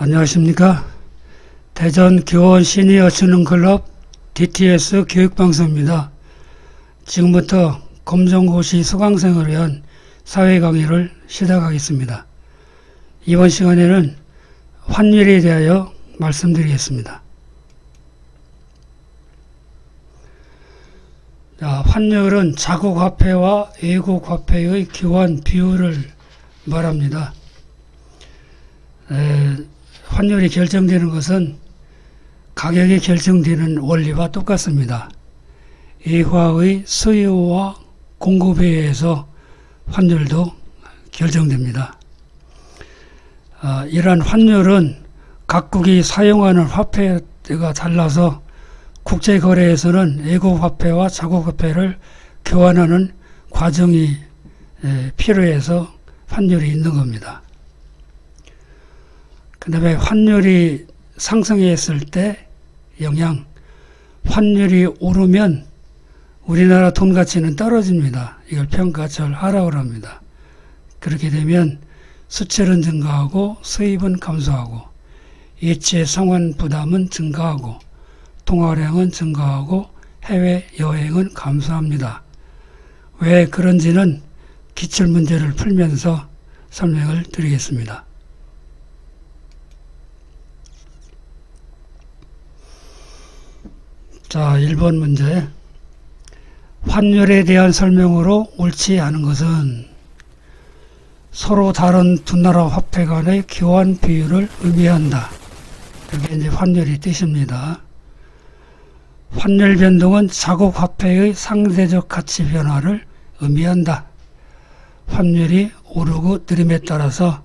안녕하십니까. 대전 교원 시니어 주능클럽 DTS 교육방송입니다. 지금부터 검정고시 수강생을 위한 사회 강의를 시작하겠습니다. 이번 시간에는 환율에 대하여 말씀드리겠습니다. 환율은 자국 화폐와 외국 화폐의 교환 비율을 말합니다. 환율이 결정되는 것은 가격이 결정되는 원리와 똑같습니다. 외화의 수요와 공급에 의해서 환율도 결정됩니다. 이러한 환율은 각국이 사용하는 화폐가 달라서 국제거래에서는 외국 화폐와 자국 화폐를 교환하는 과정이 필요해서 환율이 있는 겁니다. 그 다음에 환율이 상승했을 때 영향, 환율이 오르면 우리나라 돈 가치는 떨어집니다. 이걸 평가절하라고 합니다. 그렇게 되면 수출은 증가하고 수입은 감소하고 예치의 상환 부담은 증가하고 통화량은 증가하고 해외 여행은 감소합니다. 왜 그런지는 기출문제를 풀면서 설명을 드리겠습니다. 자, 1번 문제. 환율에 대한 설명으로 옳지 않은 것은 서로 다른 두 나라 화폐 간의 교환 비율을 의미한다. 그게 이제 환율의 뜻입니다. 환율 변동은 자국 화폐의 상대적 가치 변화를 의미한다. 환율이 오르고 내림에 따라서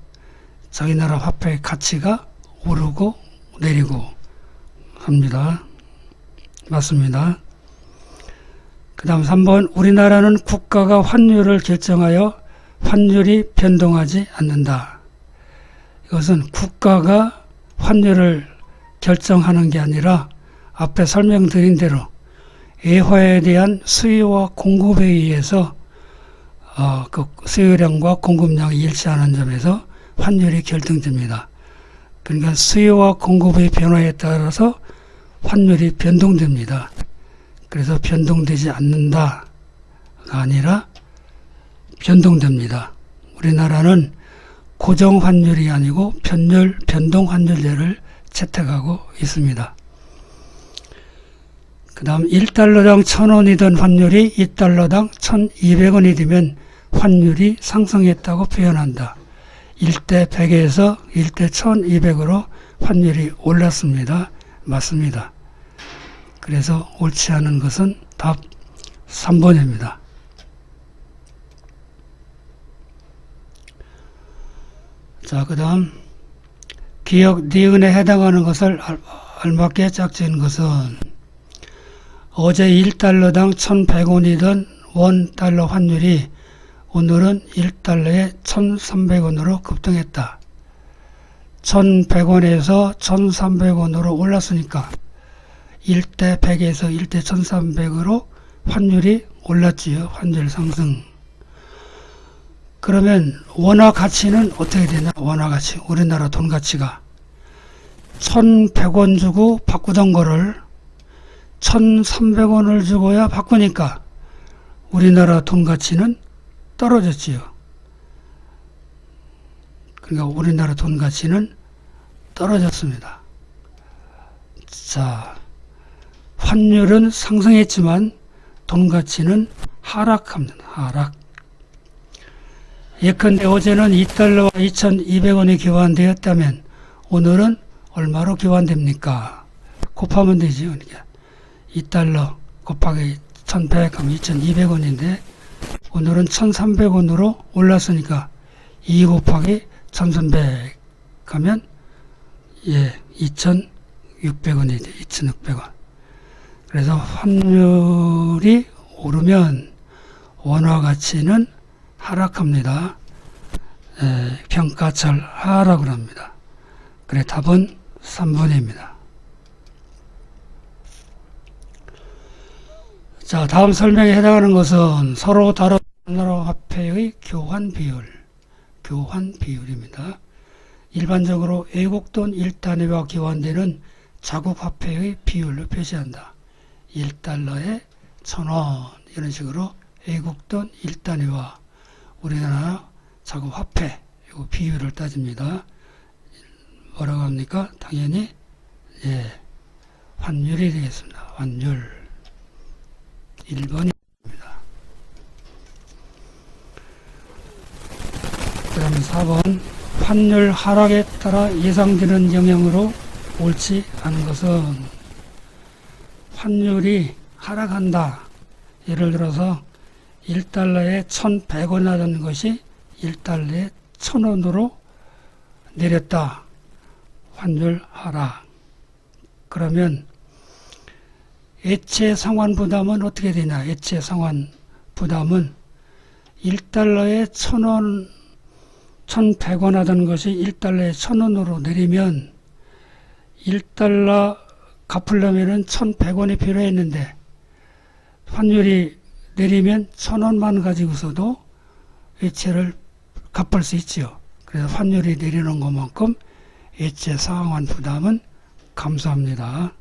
자기 나라 화폐의 가치가 오르고 내리고 합니다. 맞습니다. 그 다음 3번. 우리나라는 국가가 환율을 결정하여 환율이 변동하지 않는다. 이것은 국가가 환율을 결정하는 게 아니라 앞에 설명드린 대로 외화에 대한 수요와 공급에 의해서 그 수요량과 공급량이 일치하는 점에서 환율이 결정됩니다. 그러니까 수요와 공급의 변화에 따라서 환율이 변동됩니다. 그래서 변동되지 않는다가 아니라 변동됩니다. 우리나라는 고정환율이 아니고 변동환율제를 채택하고 있습니다. 그 다음 1달러당 1,000원이던 환율이 2달러당 1,200원이 되면 환율이 상승했다고 표현한다. 1대 100에서 1대 1,200으로 환율이 올랐습니다. 맞습니다. 그래서 옳지 않은 것은 답 3번입니다. 자, 그 다음 기억 니은에 해당하는 것을 알맞게 짝지은 것은 어제 1달러당 1,100원이던 원달러 환율이 오늘은 1달러에 1,300원으로 급등했다. 1,100원에서 1,300원으로 올랐으니까 1대 100에서 1대 1,300으로 환율이 올랐지요. 환율 상승. 그러면 원화 가치는 어떻게 되냐? 원화 가치, 우리나라 돈 가치가 1,100원 주고 바꾸던 거를 1,300원을 주고야 바꾸니까 우리나라 돈 가치는 떨어졌지요. 그러니까 우리나라 돈 가치는 떨어졌습니다. 자, 환율은 상승했지만 돈 가치는 하락합니다. 하락. 예컨대 어제는 2달러와 2,200원이 교환되었다면 오늘은 얼마로 교환됩니까? 곱하면 되죠. 그러니까 2달러 곱하기 1,100 하면 2,200원인데 오늘은 1,300원으로 올랐으니까 2 곱하기 1,300 하면 2,600원이 돼. 2,600원. 그래서 환율이 오르면 원화 가치는 하락합니다. 평가절 하라고 합니다. 그래 답은 3번입니다. 자, 다음 설명에 해당하는 것은 서로 다른 나라 화폐의 교환 비율입니다. 일반적으로 외국 돈 1단위와 교환되는 자국 화폐의 비율로 표시한다. 1달러에 1,000원 이런 식으로 외국 돈 1단위와 우리나라 자국 화폐 요 비율을 따집니다. 뭐라고 합니까? 당연히 환율이 되겠습니다. 환율 1번입니다. 그 다음에 4번 환율 하락에 따라 예상되는 영향으로 옳지 않은 것은 환율이 하락한다. 예를 들어서 1달러에 1,100원 하던 것이 1달러에 1,000원으로 내렸다. 환율 하락. 그러면 액체 상환 부담은 어떻게 되냐? 액체 상환 부담은 1달러에 1,000원, 1,100원 하던 것이 1달러에 1,000원으로 내리면 1달러 갚으려면 1,100원이 필요했는데 환율이 내리면 1,000원만 가지고서도 액체를 갚을 수 있지요. 그래서 환율이 내리는 것만큼 액체 상환 부담은 감소합니다.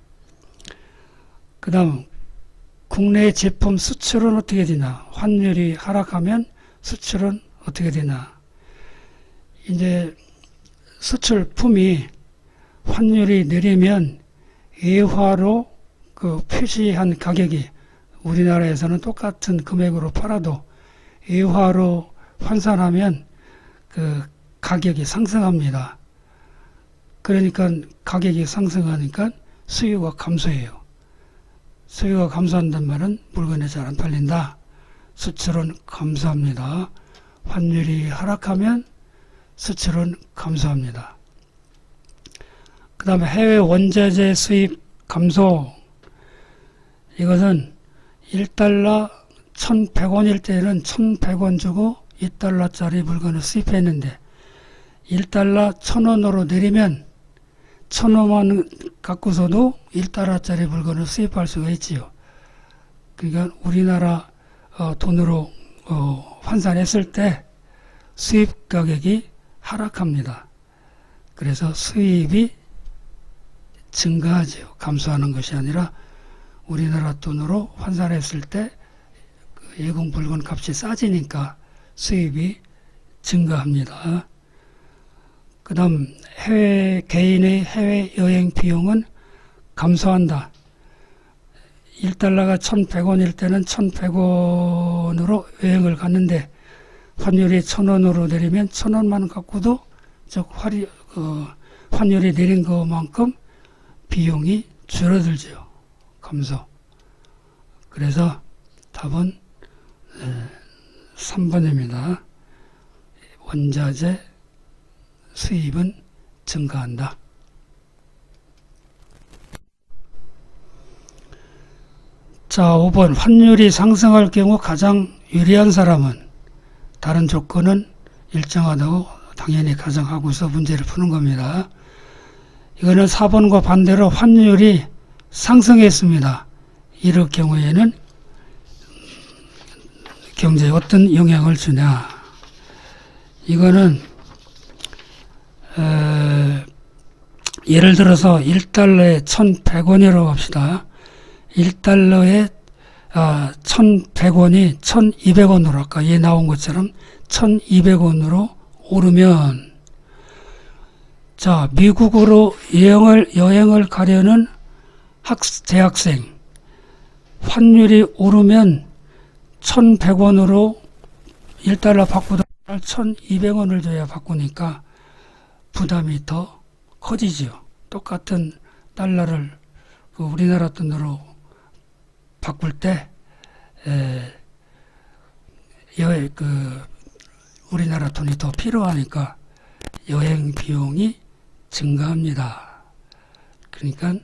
그 다음 국내 제품 수출은 어떻게 되냐? 환율이 하락하면 수출은 어떻게 되냐? 이제 수출품이 환율이 내리면 외화로 그 표시한 가격이 우리나라에서는 똑같은 금액으로 팔아도 외화로 환산하면 그 가격이 상승합니다. 그러니까 가격이 상승하니까 수요가 감소해요. 수요가 감소한단 말은 물건이 잘 안 팔린다. 수출은 감소합니다. 환율이 하락하면 수출은 감소합니다. 그 다음에 해외 원자재 수입 감소. 이것은 1달러 1,100원일 때는 1,100원 주고 2달러짜리 물건을 수입했는데 1달러 1,000원으로 내리면 1,000원만 갖고서도 1달러짜리 물건을 수입할 수가 있지요. 그러니까 우리나라 돈으로 환산했을 때 수입 가격이 하락합니다. 그래서 수입이 증가하죠. 감소하는 것이 아니라 우리나라 돈으로 환산했을 때 외국 물건 값이 싸지니까 수입이 증가합니다. 그 다음 개인의 해외여행 비용은 감소한다. 1달러가 1,100원일 때는 1,100원으로 여행을 갔는데 환율이 1,000원으로 내리면 1,000원만 갖고도 환율이 내린 것만큼 비용이 줄어들죠. 감소. 그래서 답은 3번입니다. 원자재 수입은 증가한다. 자, 5번 환율이 상승할 경우 가장 유리한 사람은 다른 조건은 일정하다고 당연히 가정하고서 문제를 푸는 겁니다. 이거는 4번과 반대로 환율이 상승했습니다. 이럴 경우에는 경제에 어떤 영향을 주냐. 이거는 예를 들어서 1달러에 1,100원이라고 합시다. 1달러에 1,100원이 1,200원으로 아까 예 나온 것처럼 1,200원으로 오르면 자 미국으로 여행을 가려는 대학생 환율이 오르면 1,100원으로 1달러 바꾸다 1,200원을 줘야 바꾸니까 부담이 더 커지죠. 똑같은 달러를 우리나라 돈으로 바꿀 때 우리나라 돈이 더 필요하니까 여행 비용이 증가합니다. 그러니까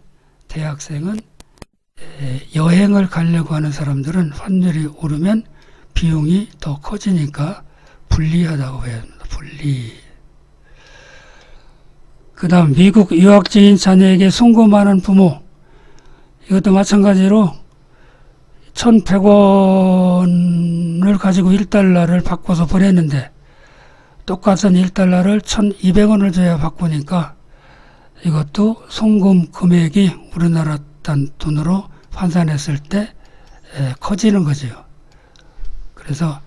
대학생은 여행을 가려고 하는 사람들은 환율이 오르면 비용이 더 커지니까 불리하다고 해야 합니다. 그 다음 미국 유학생인 자녀에게 송금하는 부모, 이것도 마찬가지로 1,100원을 가지고 1달러를 바꿔서 보냈는데 똑같은 1달러를 1,200원을 줘야 바꾸니까 이것도 송금 금액이 우리나라 돈으로 환산했을 때 커지는 거죠. 그래서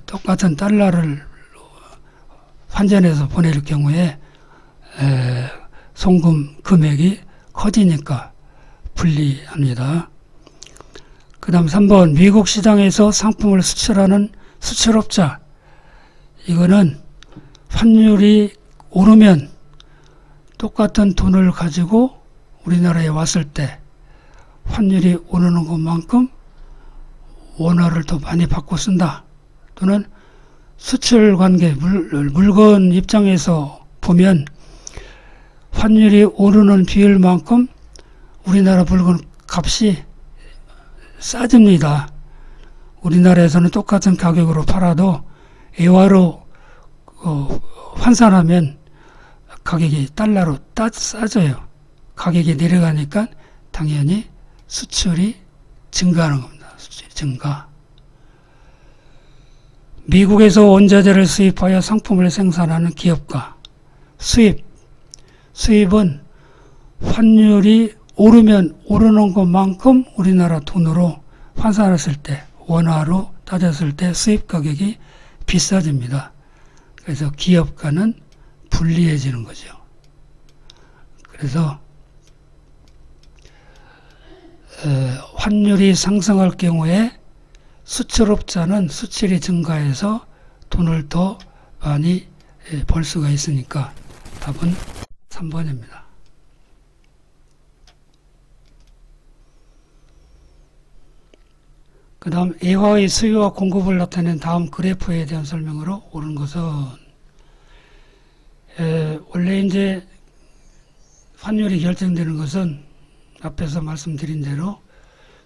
똑같은 달러를 환전해서 보낼 경우에 송금 금액이 커지니까 불리합니다. 그 다음 3번 미국 시장에서 상품을 수출하는 수출업자, 이거는 환율이 오르면 똑같은 돈을 가지고 우리나라에 왔을 때 환율이 오르는 것만큼 원화를 더 많이 받고 쓴다. 또는 수출 관계 물건 입장에서 보면 환율이 오르는 비율만큼 우리나라 물건 값이 싸집니다. 우리나라에서는 똑같은 가격으로 팔아도 에화로 환산하면 가격이 달러로 싸져요. 가격이 내려가니까 당연히 수출이 증가하는 겁니다. 수출이 증가. 미국에서 원자재를 수입하여 상품을 생산하는 기업가. 수입은 환율이 오르면 오르는 것만큼 우리나라 돈으로 환산했을 때, 원화로 따졌을 때 수입 가격이 비싸집니다. 그래서 기업가는 불리해지는 거죠. 그래서 환율이 상승할 경우에 수출업자는 수출이 증가해서 돈을 더 많이 벌 수가 있으니까 답은 3번입니다. 그 다음 에화의 수요와 공급을 나타낸 다음 그래프에 대한 설명으로 옳은 것은 원래 이제 환율이 결정되는 것은 앞에서 말씀드린 대로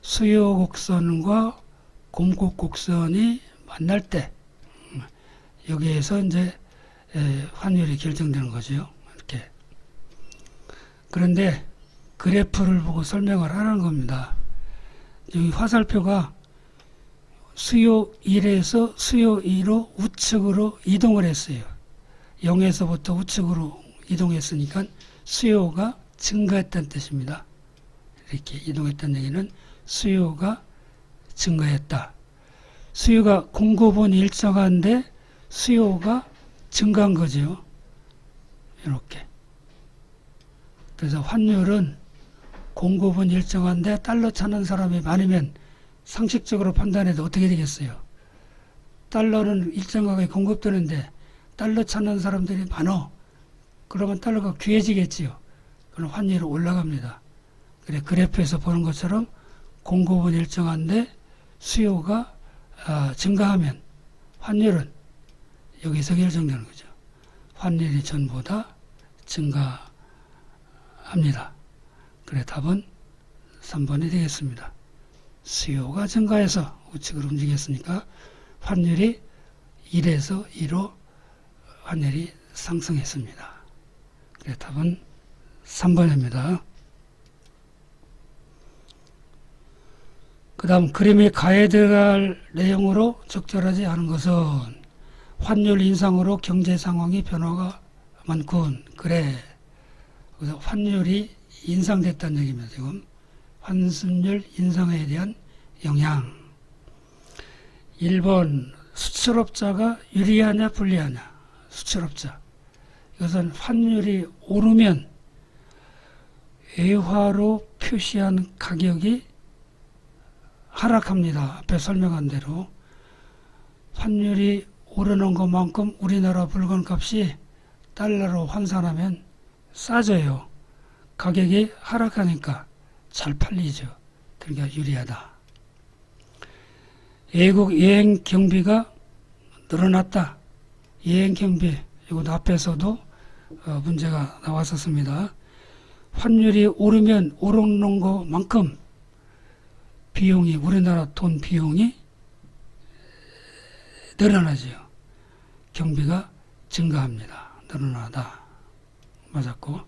수요 곡선과 공급 곡선이 만날 때 여기에서 이제 환율이 결정되는 거죠. 이렇게. 그런데 그래프를 보고 설명을 하는 겁니다. 여기 화살표가 수요 1에서 수요 2로 우측으로 이동을 했어요. 0에서부터 우측으로 이동했으니까 수요가 증가했다는 뜻입니다. 이렇게 이동했다는 얘기는 수요가 증가했다. 수요가 공급은 일정한데 수요가 증가한 거죠. 이렇게. 그래서 환율은 공급은 일정한데 달러 찾는 사람이 많으면 상식적으로 판단해도 어떻게 되겠어요? 달러는 일정 가격에 공급되는데 달러 찾는 사람들이 많어. 그러면 달러가 귀해지겠지요. 그럼 환율이 올라갑니다. 그래, 그래프에서 보는 것처럼 공급은 일정한데 수요가 증가하면 환율은 여기서 결정되는 거죠. 환율이 전보다 증가합니다. 그래, 답은 3번이 되겠습니다. 수요가 증가해서 우측으로 움직였으니까 환율이 1에서 2로 환율이 상승했습니다. 그래, 답은 3번입니다. 그 다음 그림에 가해 들어갈 내용으로 적절하지 않은 것은 환율 인상으로 경제 상황이 변화가 많군. 그래. 그래서 환율이 인상됐다는 얘기입니다. 지금 환율 인상에 대한 영향. 1번 수출업자가 유리하냐 불리하냐. 수출업자. 이것은 환율이 오르면 외화로 표시한 가격이 하락합니다. 앞에 설명한 대로 환율이 오르는 것만큼 우리나라 물건값이 달러로 환산하면 싸져요. 가격이 하락하니까 잘 팔리죠. 그러니까 유리하다. 외국 여행 경비가 늘어났다. 여행 경비, 이것도 앞에서도 문제가 나왔었습니다. 환율이 오르면 오르는 것만큼 비용이, 우리나라 돈 비용이 늘어나죠. 경비가 증가합니다. 늘어나다. 맞았고,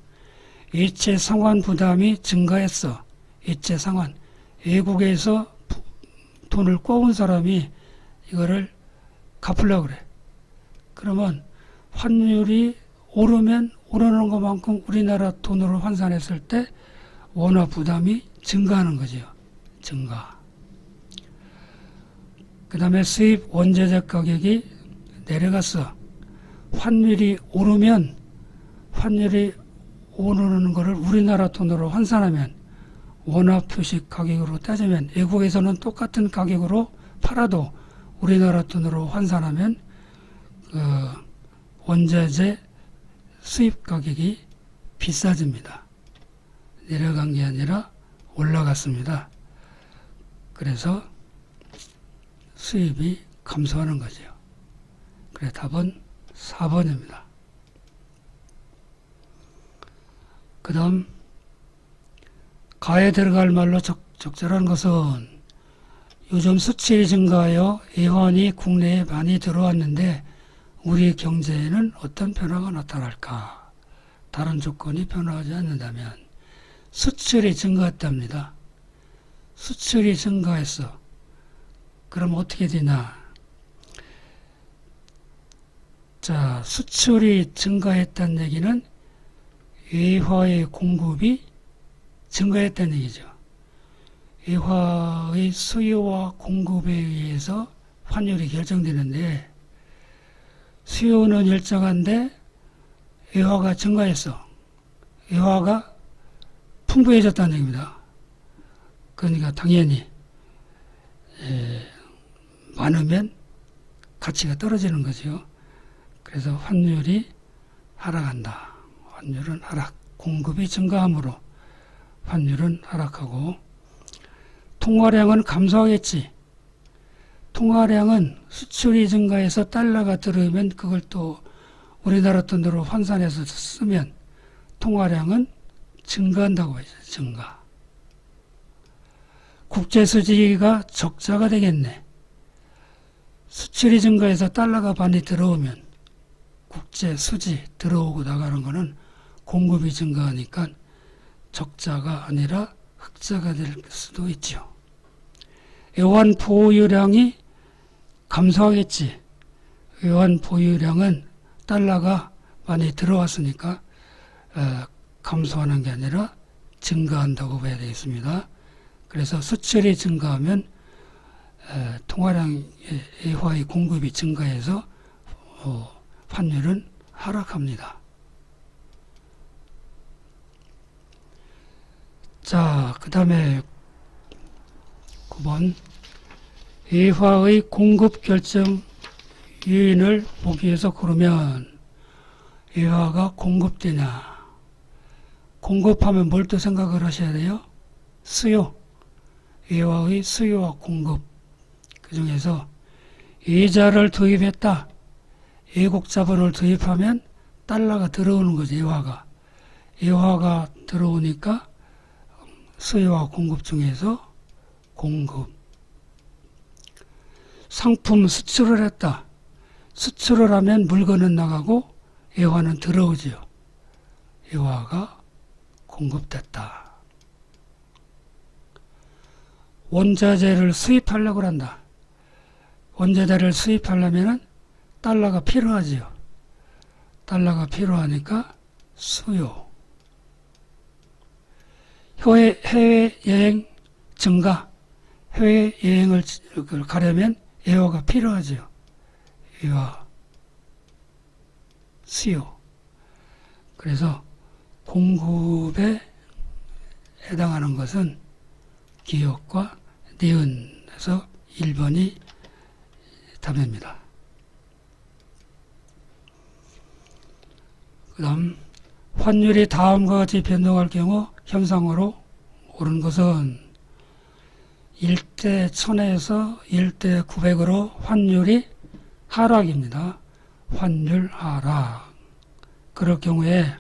외채 상환 부담이 증가했어. 외채 상환. 외국에서 돈을 꿔온 사람이 이거를 갚으려고 그래. 그러면 환율이 오르면 오르는 것만큼 우리나라 돈으로 환산했을 때 원화 부담이 증가하는 거죠. 증가. 그 다음에 수입 원재재 가격이 내려갔어. 환율이 오르면 환율이 오르는 것을 우리나라 돈으로 환산하면 원화 표시 가격으로 따지면 외국에서는 똑같은 가격으로 팔아도 우리나라 돈으로 환산하면 원자재 수입 가격이 비싸집니다. 내려간 게 아니라 올라갔습니다. 그래서 수입이 감소하는 거죠. 그래 답은 4번입니다. 그 다음 가에 들어갈 말로 적절한 것은 요즘 수출이 증가하여 애환이 국내에 많이 들어왔는데 우리 경제에는 어떤 변화가 나타날까? 다른 조건이 변화하지 않는다면 수출이 증가했답니다. 수출이 증가했어. 그럼 어떻게 되나? 자, 수출이 증가했다는 얘기는 외화의 공급이 증가했다는 얘기죠. 외화의 수요와 공급에 의해서 환율이 결정되는데 수요는 일정한데 외화가 증가했어. 외화가 풍부해졌다는 얘기입니다. 그러니까 당연히 많으면 가치가 떨어지는 거죠. 그래서 환율이 하락한다. 환율은 하락. 공급이 증가함으로 환율은 하락하고 통화량은 감소하겠지. 통화량은 수출이 증가해서 달러가 들어오면 그걸 또 우리나라 돈으로 환산해서 쓰면 통화량은 증가한다고 해요. 증가. 국제수지가 적자가 되겠네. 수출이 증가해서 달러가 많이 들어오면 국제수지 들어오고 나가는 거는 공급이 증가하니까 적자가 아니라 흑자가 될 수도 있죠. 외환 보유량이 감소하겠지. 외환 보유량은 달러가 많이 들어왔으니까 감소하는 게 아니라 증가한다고 봐야 되겠습니다. 그래서 수출이 증가하면 통화량 외화의 공급이 증가해서 환율은 하락합니다. 자, 그 다음에 9번 외화의 공급 결정 요인을 보기 위해서 고르면 외화가 공급되냐. 공급하면 뭘 또 생각을 하셔야 돼요? 수요. 외화의 수요와 공급. 그 중에서 이자를 도입했다. 외국 자본을 도입하면 달러가 들어오는 거죠. 외화가 들어오니까 수요와 공급 중에서 공급. 상품 수출을 했다. 수출을 하면 물건은 나가고 외화는 들어오지요. 외화가 공급됐다. 원자재를 수입하려고 한다. 원자재를 수입하려면 달러가 필요하지요. 달러가 필요하니까 수요. 해외여행 증가. 해외여행을 가려면 외화가 필요하지요. 외화, 수요. 그래서 공급에 해당하는 것은 기역과 니은에서 1번이 답입니다. 그 다음 환율이 다음과 같이 변동할 경우 현상으로 오른 것은 1대 1000에서 1대 900으로 환율이 하락입니다. 환율 하락. 그럴 경우에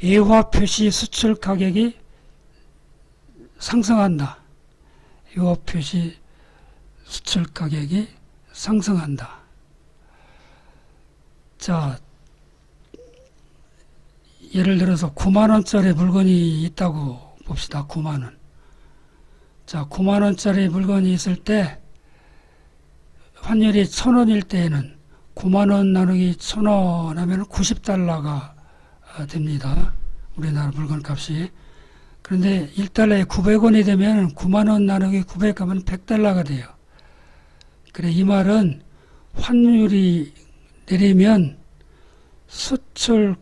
외화 표시 수출 가격이 상승한다. 외화 표시 수출 가격이 상승한다. 자, 예를 들어서 9만원짜리 물건이 있다고 봅시다. 9만원. 자, 9만원짜리 물건이 있을 때 환율이 1000원일 때에는 9만 원 나누기 1,000원 하면 90달러가 됩니다. 우리나라 물건값이. 그런데 1달러에 900원이 되면 9만 원 나누기 900 하면 100달러가 돼요. 그래, 이 말은 환율이 내리면 수출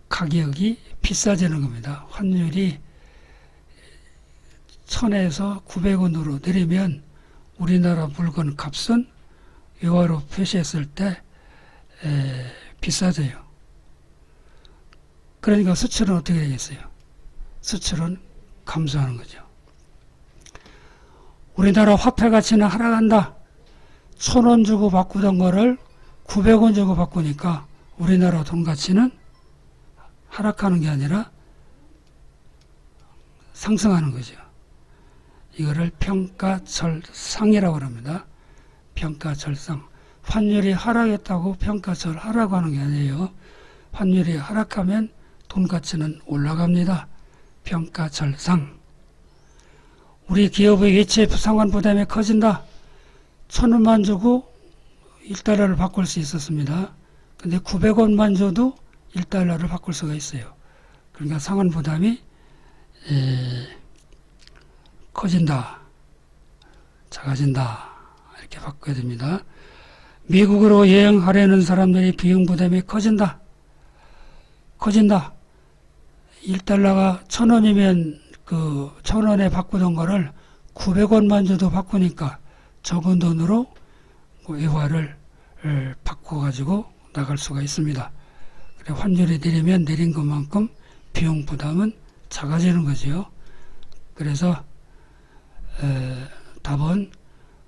가격이 비싸지는 겁니다. 환율이 1000에서 900원으로 내리면 우리나라 물건 값은 유화로 표시했을 때 비싸져요. 그러니까 수출은 어떻게 되겠어요? 수출은 감소하는 거죠. 우리나라 화폐 가치는 하락한다. 1,000원 주고 바꾸던 거를 900원 주고 바꾸니까 우리나라 돈 가치는 하락하는 게 아니라 상승하는 거죠. 이거를 평가절상이라고 합니다. 평가절상. 환율이 하락했다고 평가절하라고 하는 게 아니에요. 환율이 하락하면 돈 가치는 올라갑니다. 평가절상. 우리 기업의 외채 상환 부담이 커진다. 1,000원만 주고 1달러를 바꿀 수 있었습니다. 근데 900원만 줘도 1달러를 바꿀 수가 있어요. 그러니까 상환 부담이 커진다. 작아진다. 이렇게 바꿔야 됩니다. 미국으로 여행하려는 사람들이 비용 부담이 커진다. 1달러가 1,000원이면 그 1,000원에 바꾸던 거를 900원만 줘도 바꾸니까 적은 돈으로 외화를 바꿔가지고 나갈 수가 있습니다. 그래, 환율이 내리면 내린 것만큼 비용 부담은 작아지는 거죠. 그래서 답은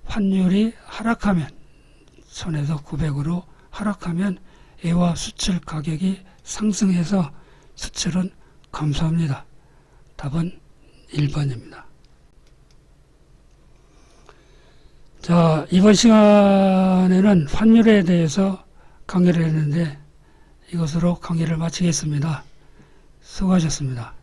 환율이 하락하면 1000에서 900으로 하락하면 외화 수출 가격이 상승해서 수출은 감소합니다. 답은 1번입니다. 자, 이번 시간에는 환율에 대해서 강의를 했는데 이것으로 강의를 마치겠습니다. 수고하셨습니다.